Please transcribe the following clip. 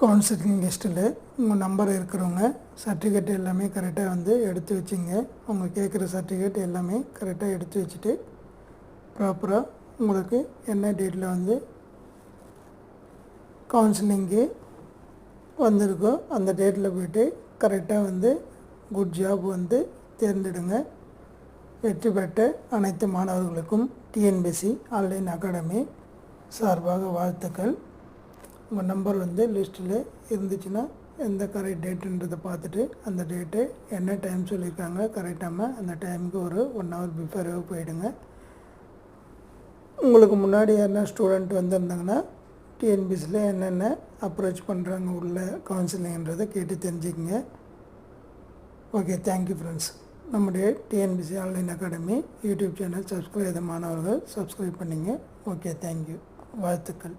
Counselling லிஸ்ட்டில் உங்கள் number இருக்கிறவங்க சர்டிஃபிகேட் எல்லாமே கரெக்டாக வந்து எடுத்து வச்சுங்க. அவங்க கேட்குற சர்டிஃபிகேட் எல்லாமே கரெக்டாக எடுத்து வச்சுட்டு ப்ராப்பராக உங்களுக்கு என்ன டேட்டில் வந்து கவுன்சிலிங்கு வந்திருக்கோ அந்த டேட்டில் போய்ட்டு கரெக்டாக வந்து குட் ஜாப் வந்து தேர்ந்தெடுங்க. வெற்றி பெற்ற அனைத்து மாணவர்களுக்கும் டிஎன்பிஎஸ்சி ஆன்லைன் அகாடமி சார்பாக வாழ்த்துக்கள். உங்கள் நம்பர் வந்து லிஸ்ட்டில் இருந்துச்சுன்னா எந்த கரெக்ட் டேட்டுன்றதை பார்த்துட்டு அந்த டேட்டு என்ன டைம் சொல்லியிருக்காங்க கரெக்டாக அந்த டைமுக்கு ஒரு 1 ஹவர் பிஃபோராக போயிடுங்க. உங்களுக்கு முன்னாடி யாருன்னா ஸ்டூடெண்ட் வந்திருந்தாங்கன்னா டிஎன்பிஎஸ்சியில் என்னென்ன அப்ரோச் பண்ணுறாங்க உள்ள கவுன்சிலிங்ன்றதை கேட்டு தெரிஞ்சுக்கங்க. Okay, thank you friends. நம்முடைய TNPSC online academy YouTube channel subscribe மாணவர்கள் சப்ஸ்கிரைப் பண்ணிங்க. ஓகே, தேங்க்யூ, வாழ்த்துக்கள்.